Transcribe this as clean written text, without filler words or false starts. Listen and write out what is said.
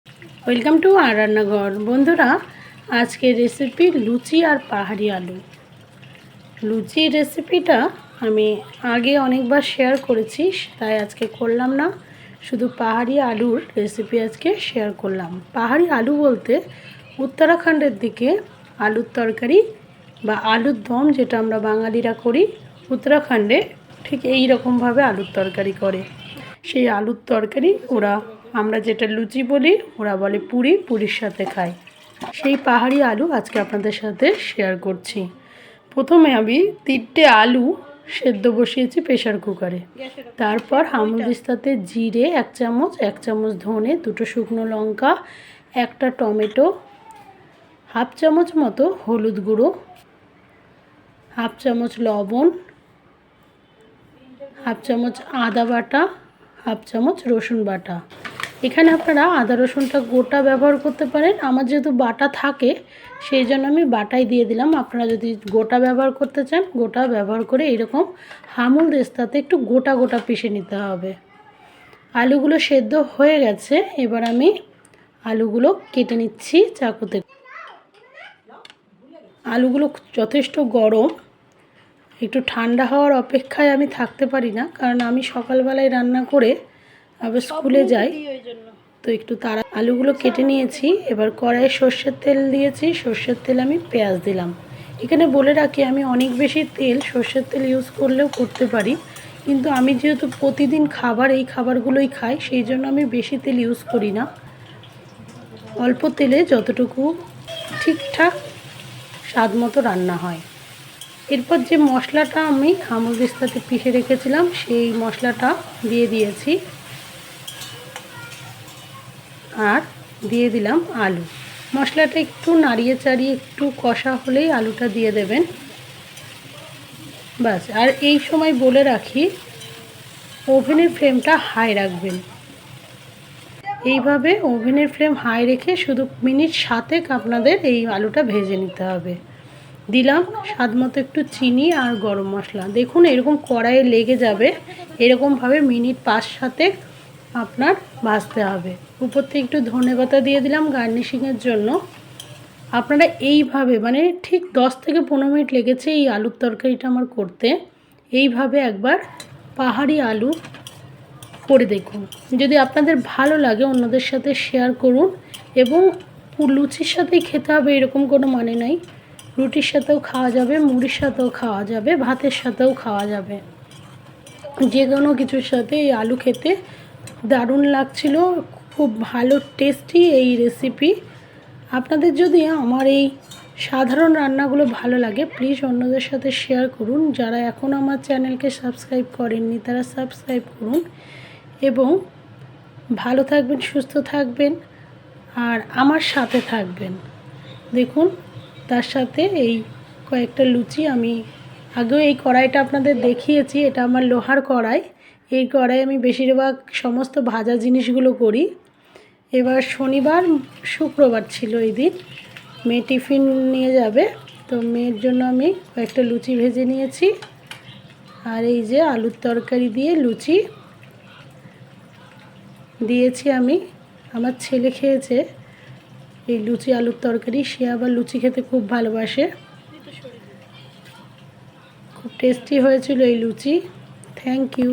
Welcome to আর রান্নাঘর। বন্ধুরা, আজকের রেসিপি লুচি আর পাহাড়ি আলু। লুচির রেসিপিটা আমি আগে অনেকবার শেয়ার করেছি, তাই আজকে করলাম না, শুধু পাহাড়ি আলুর রেসিপি আজকে শেয়ার করলাম। পাহাড়ি আলু বলতে উত্তরাখণ্ডের দিকে আলুর তরকারি বা আলুর দম, যেটা আমরা বাঙালিরা করি, উত্তরাখণ্ডে ঠিক এই রকমভাবে আলুর তরকারি করে। সেই আলুর তরকারি আমরা যেটা লুচি বলি, ওরা বলে পুরি, পুরির সাথে খায়। সেই পাহাড়ি আলু আজকে আপনাদের সাথে শেয়ার করছি। প্রথমে আমি 3টে আলু সেদ্ধ বসিয়েছি প্রেশার কুকারে। তারপর হামুদিস্তাতে জিরে 1 চামচ, 1 চামচ ধনে, 2টো শুকনো লঙ্কা, 1টা টমেটো, 1/2 চামচ মতো হলুদ গুঁড়ো, 1/2 চামচ লবণ, 1/2 চামচ আদা বাটা, 1/2 চামচ রসুন বাটা। এখানে আপনারা আদা রসুনটা গোটা ব্যবহার করতে পারেন। আমার যেহেতু বাটা থাকে, সেই জন্য আমি বাটাই দিয়ে দিলাম। আপনারা যদি গোটা ব্যবহার করতে চান, গোটা ব্যবহার করে এরকম হামুদিস্তাতে একটু গোটা গোটা পিষে নিতে হবে। আলুগুলো সেদ্ধ হয়ে গেছে, এবার আমি আলুগুলো কেটে নিচ্ছি চাকুতে। আলুগুলো যথেষ্ট গরম, একটু ঠান্ডা হওয়ার অপেক্ষায় আমি থাকতে পারি না, কারণ আমি সকালবেলায় রান্না করে আবার স্কুলে যাই, তো একটু তাড়া। আলুগুলো কেটে নিয়েছি। এবার কড়াইয়ে সর্ষের তেল দিয়েছি। সর্ষের তেল আমি পেঁয়াজ দিলাম। এখানে বলে রাখি, আমি অনেক বেশি তেল, সর্ষের তেল ইউজ করলেও করতে পারি, কিন্তু আমি যেহেতু প্রতিদিন এই খাবারগুলোই খাই, সেই জন্য আমি বেশি তেল ইউজ করি না। অল্প তেলে যতটুকু ঠিকঠাক স্বাদ মতো রান্না হয়। এরপর যে মশলাটা আমি হামুদিস্তাতে পিষে রেখেছিলাম, সেই মশলাটা দিয়ে দিয়েছি আর দিয়ে দিলাম আলু। মশলাটা একটু নাড়িয়ে চাড়িয়ে একটু কষা হলেই আলুটা দিয়ে দেবেন, বাস। আর এই সময় বলে রাখি, ওভেনের ফ্লেমটা হাই রাখবেন। এইভাবে ওভেনের ফ্লেম হাই রেখে শুধু মিনিট 7 আপনাদের এই আলুটা ভেজে নিতে হবে। দিলাম স্বাদ মতো একটু চিনি আর গরম মশলা। দেখুন, এরকম কড়াইয়ে লেগে যাবে, এরকমভাবে মিনিট 5-7 আপনার ভাজতে হবে। উপর থেকে একটু ধনেপাতা দিয়ে দিলাম গার্নিশিংয়ের জন্য। আপনারা এইভাবে, মানে ঠিক 10 থেকে 15 মিনিট লেগেছে এই আলুর তরকারিটা আমার করতে। এইভাবে একবার পাহাড়ি আলু করে দেখুন। যদি আপনাদের ভালো লাগে, অন্যদের সাথে শেয়ার করুন। এবং লুচির সাথেই খেতে হবে এরকম কোনো মানে নাই, রুটির সাথেও খাওয়া যাবে, মুড়ির সাথেও খাওয়া যাবে, ভাতের সাথেও খাওয়া যাবে, যে কোনো কিছুর সাথে এই আলু খেতে দারুণ লাগছিল। খুব ভালো টেস্টি এই রেসিপি। আপনাদের যদি আমার এই সাধারণ রান্নাগুলো ভালো লাগে, প্লিজ অন্যদের সাথে শেয়ার করুন। যারা এখন আমার চ্যানেলকে সাবস্ক্রাইব করেননি, তারা সাবস্ক্রাইব করুন। এবং ভালো থাকবেন, সুস্থ থাকবেন আর আমার সাথে থাকবেন। দেখুন, তার সাথে এই কয়েকটা লুচি, আমি আগেও এই কড়াইটা আপনাদের দেখিয়েছি, এটা আমার লোহার কড়াই। এই কড়াই আমি বেশিরভাগ সমস্ত ভাজা জিনিসগুলো করি। এবার শনিবার শুক্রবার ছিল এই দিন, মেয়ে টিফিন নিয়ে যাবে, তো মেয়ের জন্য আমি কয়েকটা লুচি ভেজে নিয়েছি। আর এই যে আলুর তরকারি দিয়ে লুচি দিয়েছি আমি। আমার ছেলে খেয়েছে এই লুচি আলুর তরকারি, সে আবার লুচি খেতে খুব ভালোবাসে। খুব টেস্টি হয়েছিল এই লুচি। Thank you.